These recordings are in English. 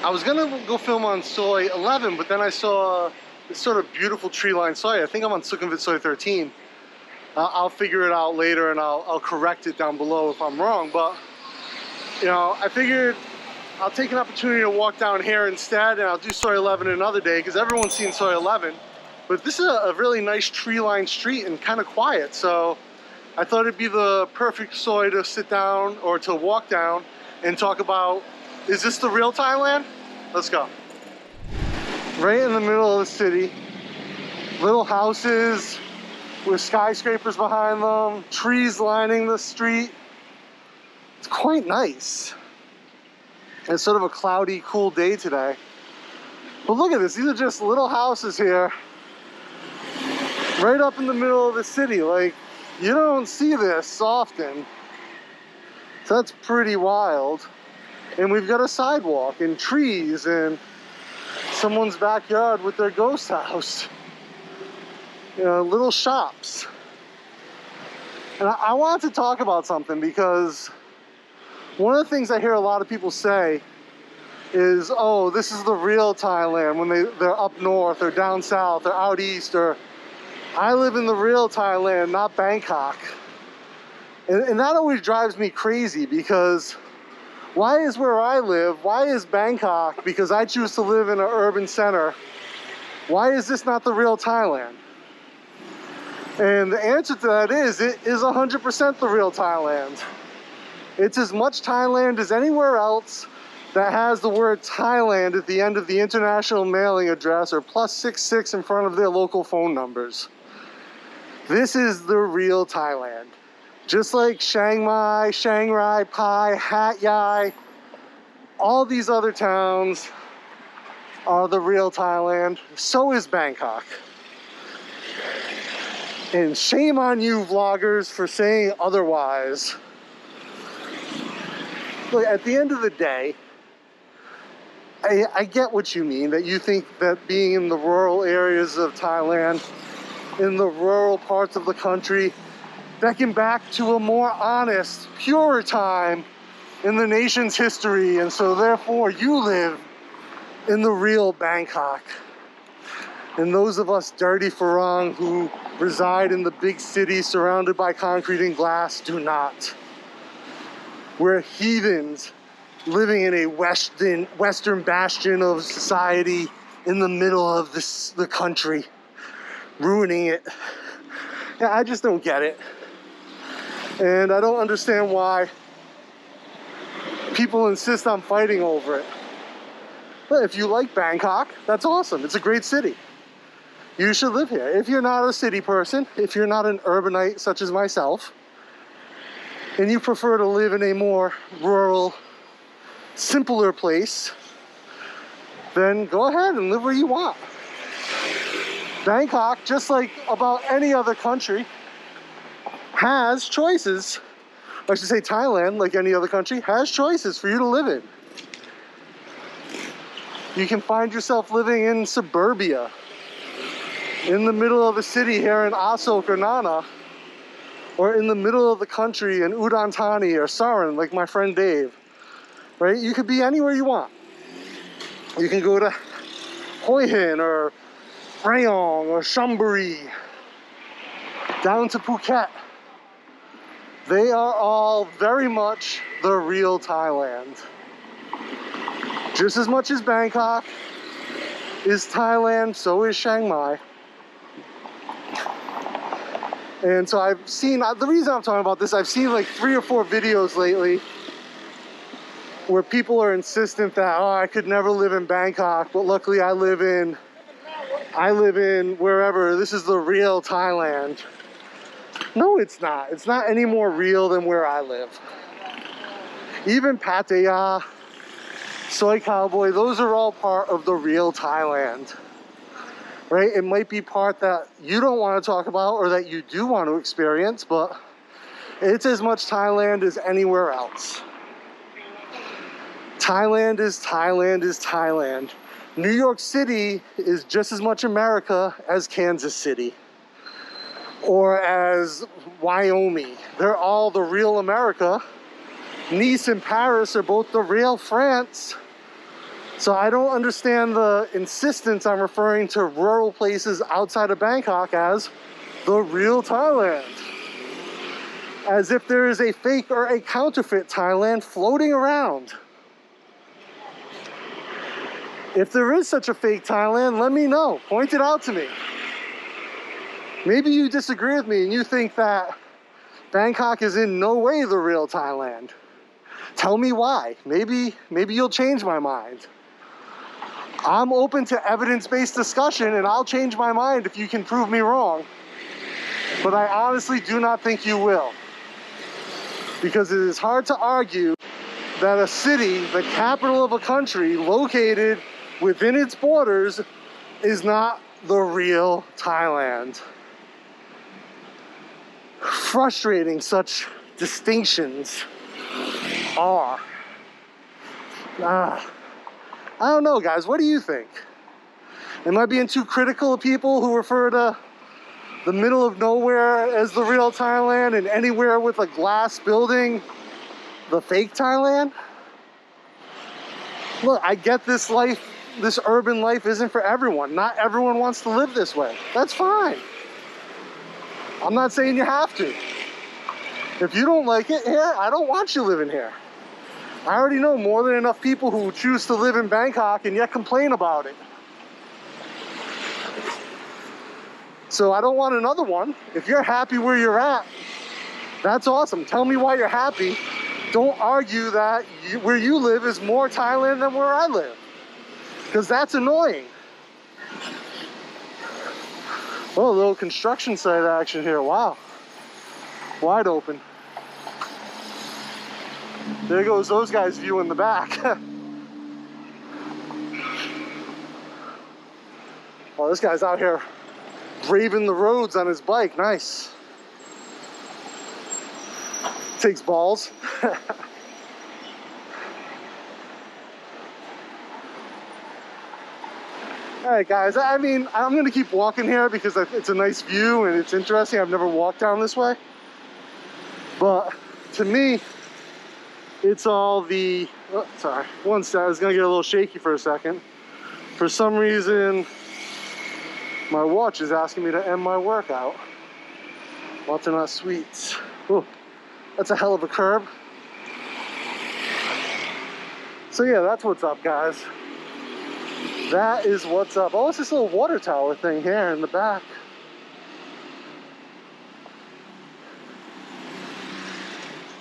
I was gonna go film on Soy 11, but then I saw this sort of beautiful tree-lined soy. I think I'm on Sukhumvit Soy 13. I'll figure it out later, and I'll correct it down below if I'm wrong. But you know, I figured I'll take an opportunity to walk down here instead, and I'll do Soy 11 another day because everyone's seen Soy 11. But this is a really nice tree-lined street and kind of quiet, so I thought it'd be the perfect soy to sit down or to walk down and talk about, is this the real Thailand? Let's go. Right in the middle of the city, little houses with skyscrapers behind them, trees lining the street. It's quite nice. And it's sort of a cloudy, cool day today. But look at this, these are just little houses here, right up in the middle of the city. Like, you don't see this often. So that's pretty wild. And we've got a sidewalk and trees and someone's backyard with their ghost house. You know, little shops. And I want to talk about something because one of the things I hear a lot of people say is, oh, this is the real Thailand, when they're up north or down south or out east, or I live in the real Thailand, not Bangkok. And that always drives me crazy, because why is where I live, why is Bangkok, because I choose to live in an urban center, why is this not the real Thailand? And the answer to that is, it is 100% the real Thailand. It's as much Thailand as anywhere else that has the word Thailand at the end of the international mailing address or +66 in front of their local phone numbers. This is the real Thailand. Just like Chiang Mai, Chiang Rai, Pai, Hat Yai, all these other towns are the real Thailand. So is Bangkok. And shame on you vloggers for saying otherwise. Look, at the end of the day, I get what you mean, that you think that being in the rural areas of Thailand, in the rural parts of the country, beckon back to a more honest, purer time in the nation's history, and so therefore you live in the real Bangkok. And those of us dirty Farang who reside in the big city surrounded by concrete and glass do not. We're heathens living in a western bastion of society in the middle of the country, ruining it. Yeah, I just don't get it. And I don't understand why people insist on fighting over it. But if you like Bangkok, that's awesome. It's a great city. You should live here. If you're not a city person, if you're not an urbanite such as myself, and you prefer to live in a more rural, simpler place, then go ahead and live where you want. Bangkok, just like about any other country, has choices. I should say Thailand, like any other country, has choices for you to live in. You can find yourself living in suburbia, in the middle of the city here in Asok or Nana, or in the middle of the country in Udon Thani or Saran, like my friend Dave. Right? You could be anywhere you want. You can go to Hoi Hin or Rayong or Chonburi, down to Phuket. They are all very much the real Thailand. Just as much as Bangkok is Thailand, so is Chiang Mai. And so I've seen, the reason I'm talking about this, I've seen like 3 or 4 videos lately where people are insistent that, oh, I could never live in Bangkok, but luckily I live in wherever, this is the real Thailand. No, it's not. It's not any more real than where I live. Even Pattaya, Soy Cowboy, those are all part of the real Thailand. Right? It might be part that you don't want to talk about or that you do want to experience, but it's as much Thailand as anywhere else. Thailand is Thailand is Thailand. New York City is just as much America as Kansas City or as Wyoming. They're all the real America. Nice and Paris are both the real France. So I don't understand the insistence on referring to rural places outside of Bangkok as the real Thailand. As if there is a fake or a counterfeit Thailand floating around. If there is such a fake Thailand, let me know. Point it out to me. Maybe you disagree with me and you think that Bangkok is in no way the real Thailand. Tell me why. Maybe you'll change my mind. I'm open to evidence-based discussion and I'll change my mind if you can prove me wrong. But I honestly do not think you will. Because it is hard to argue that a city, the capital of a country, located within its borders, is not the real Thailand. Frustrating such distinctions are. I don't know, guys. What do you think? Am I being too critical of people who refer to the middle of nowhere as the real Thailand and anywhere with a glass building the fake Thailand? Look, I get this life, this urban life isn't for everyone. Not everyone wants to live this way. That's fine. I'm not saying you have to. If you don't like it here, I don't want you living here. I already know more than enough people who choose to live in Bangkok and yet complain about it. So I don't want another one. If you're happy where you're at, that's awesome. Tell me why you're happy. Don't argue that where you live is more Thailand than where I live, because that's annoying. Oh, a little construction site action here. Wow. Wide open. There goes those guys' view in the back. Oh, this guy's out here braving the roads on his bike. Nice. Takes balls. All right, guys, I mean, I'm gonna keep walking here because it's a nice view and it's interesting. I've never walked down this way. But to me, it's all the, oh, sorry, one sec, I was gonna get a little shaky for a second. For some reason, my watch is asking me to end my workout. Watching sweets. Ooh, that's a hell of a curb. So yeah, that's what's up, guys. That is what's up. Oh, it's this little water tower thing here in the back.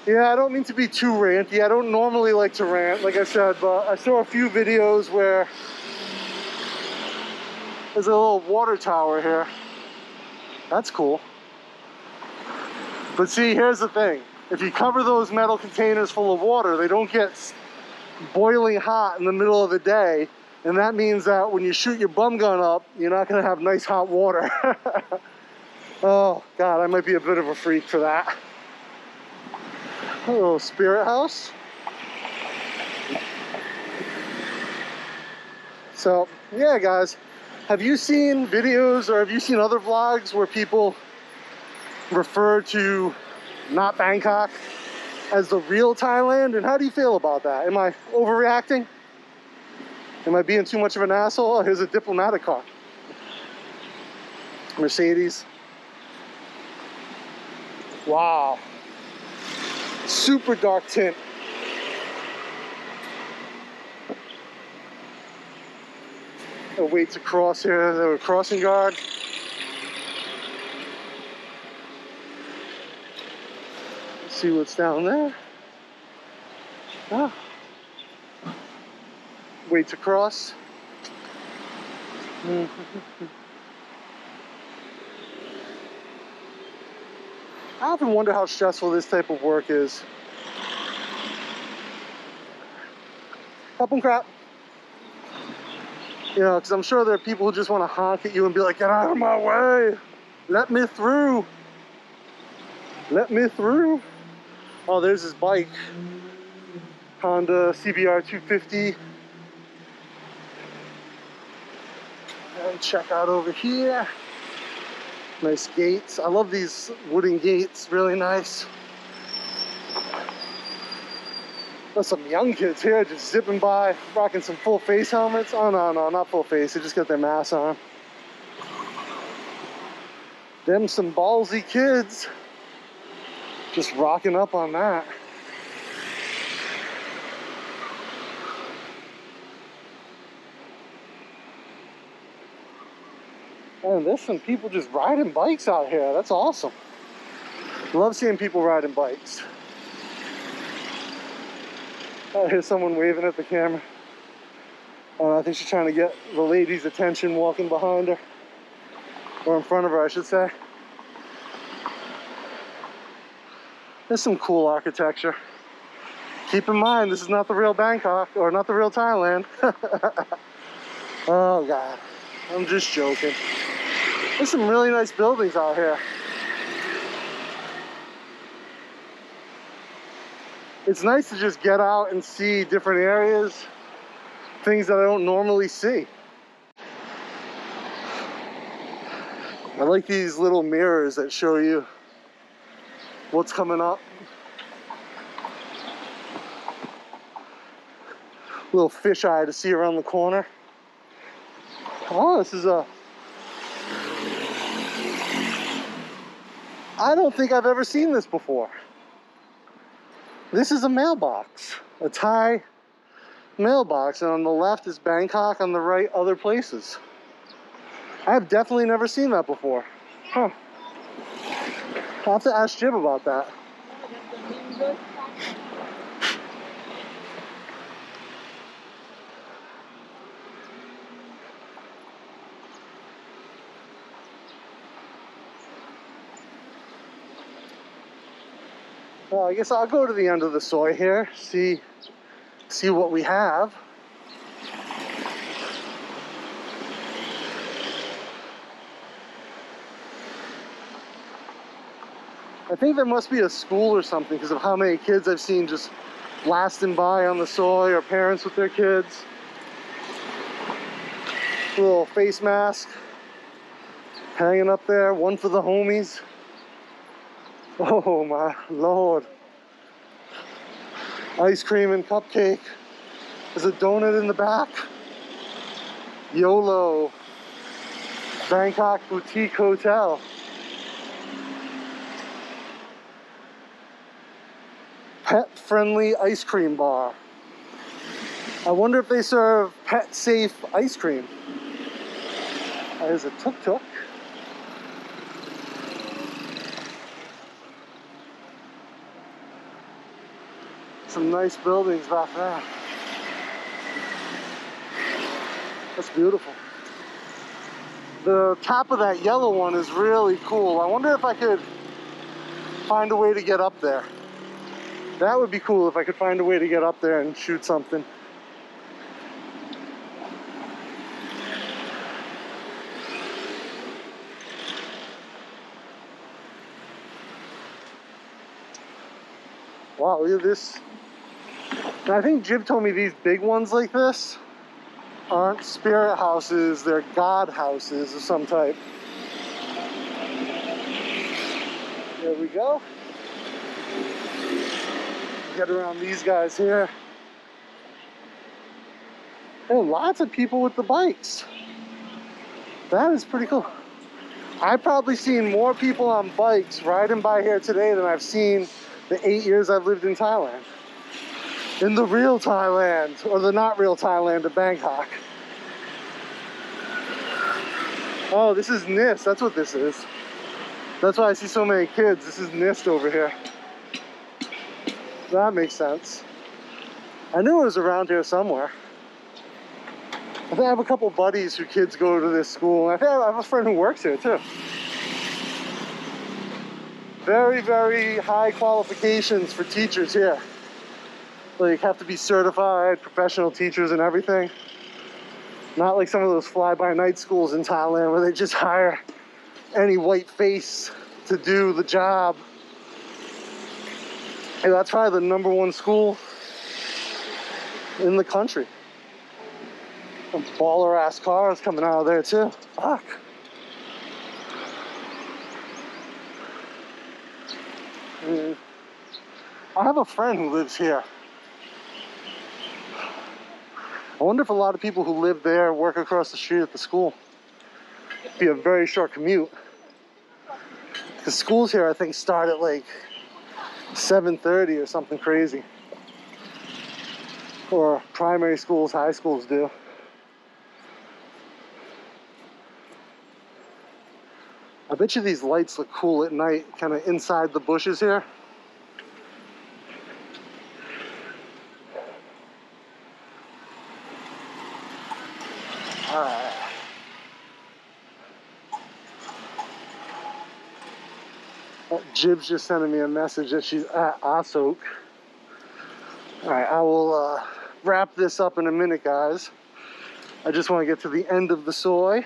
Yeah, I don't mean to be too ranty. I don't normally like to rant, like I said, but I saw a few videos where there's a little water tower here. That's cool. But see, here's the thing. If you cover those metal containers full of water, they don't get boiling hot in the middle of the day. And that means that when you shoot your bum gun up, you're not gonna have nice hot water. Oh, God, I might be a bit of a freak for that. Hello, Spirit House. So, yeah, guys, have you seen videos or have you seen other vlogs where people refer to not Bangkok as the real Thailand? And how do you feel about that? Am I overreacting? Am I being too much of an asshole? Oh, here's a diplomatic car. Mercedes. Wow. Super dark tint. I'll wait to cross here. There's a crossing guard. Let's see what's down there. Ah. Wait to cross. I often wonder how stressful this type of work is. Help 'em crap. You know, because I'm sure there are people who just want to honk at you and be like, get out of my way. Let me through. Let me through. Oh, there's his bike. Honda CBR 250. And check out over here. Nice gates. I love these wooden gates, really nice. There's some young kids here just zipping by, rocking some full face helmets. Oh no, no, not full face, they just got their masks on. Them some ballsy kids just rocking up on that. And there's some people just riding bikes out here. That's awesome. Love seeing people riding bikes. Oh, here's someone waving at the camera. I think she's trying to get the lady's attention walking behind her. Or in front of her, I should say. There's some cool architecture. Keep in mind, this is not the real Bangkok, or not the real Thailand. Oh God, I'm just joking. There's some really nice buildings out here. It's nice to just get out and see different areas, things that I don't normally see. I like these little mirrors that show you what's coming up. Little fisheye to see around the corner. Oh, this is a... I don't think I've ever seen this before. This is a mailbox, a Thai mailbox, and on the left is Bangkok, on the right other places. I've definitely never seen that before. Huh. I'll have to ask Jib about that. Well, I guess I'll go to the end of the soy here, see what we have. I think there must be a school or something because of how many kids I've seen just blasting by on the soy, or parents with their kids. Little face mask hanging up there, one for the homies. Oh my Lord. Ice cream and cupcake. There's a donut in the back. YOLO. Bangkok Boutique Hotel. Pet-friendly ice cream bar. I wonder if they serve pet-safe ice cream. There's a tuk-tuk. Some nice buildings back there. That's beautiful. The top of that yellow one is really cool. I wonder if I could find a way to get up there. That would be cool if I could find a way to get up there and shoot something. Wow, look at this. And I think Jib told me these big ones like this aren't spirit houses, they're god houses of some type. There we go. Get around these guys here. There are lots of people with the bikes. That is pretty cool. I've probably seen more people on bikes riding by here today than I've seen the 8 years I've lived in Thailand. In the real Thailand, or the not real Thailand of Bangkok. Oh, this is NIST, that's what this is. That's why I see so many kids. This is NIST over here. That makes sense. I knew it was around here somewhere. I think I have a couple buddies whose kids go to this school. I think I have a friend who works here too. Very, very high qualifications for teachers here. Like, have to be certified, professional teachers and everything. Not like some of those fly-by-night schools in Thailand where they just hire any white face to do the job. Hey, that's probably the #1 school in the country. Some baller-ass cars coming out of there too. Fuck. I have a friend who lives here. I wonder if a lot of people who live there work across the street at the school. It'd be a very short commute. The schools here, I think, start at like 7:30 or something crazy. Or primary schools, high schools do. I bet you these lights look cool at night, kind of inside the bushes here. Alright. Jib's just sending me a message that she's at Asok. Alright, I will wrap this up in a minute, guys. I just want to get to the end of the soy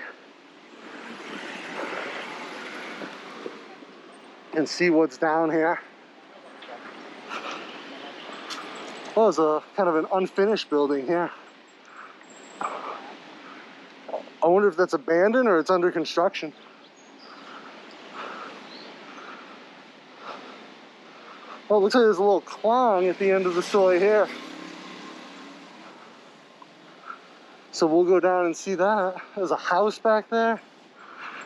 and see what's down here. Oh, there's a kind of an unfinished building here. I wonder if that's abandoned or it's under construction. Oh, it looks like there's a little klong at the end of the soy here. So we'll go down and see that. There's a house back there.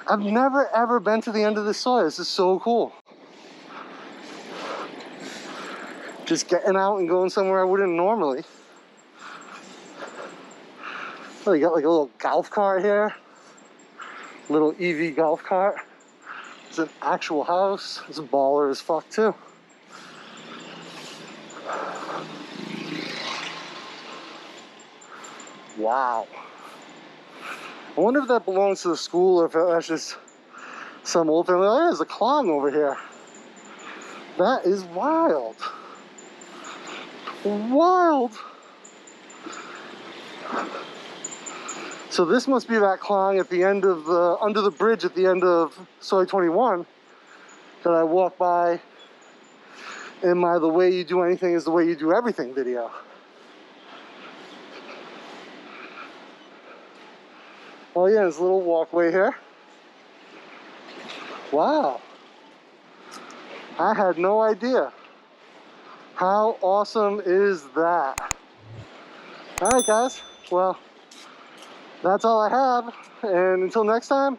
I've never ever been to the end of this soy. This is so cool. Just getting out and going somewhere I wouldn't normally. Oh, you got like a little golf cart here. Little EV golf cart. It's an actual house. It's a baller as fuck too. Wow. I wonder if that belongs to the school or if that's just some old family. Oh, there's a klong over here. That is wild. Wild. So this must be that klong at the end of the, under the bridge at the end of Soy 21 that I walked by in my "the way you do anything is the way you do everything" video. Oh yeah, there's a little walkway here. Wow. I had no idea. How awesome is that? All right, guys. Well, that's all I have. And until next time,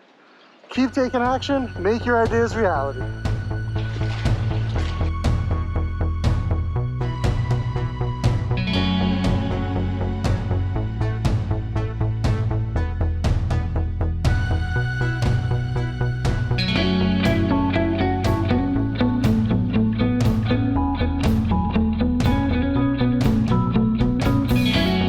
keep taking action, make your ideas reality.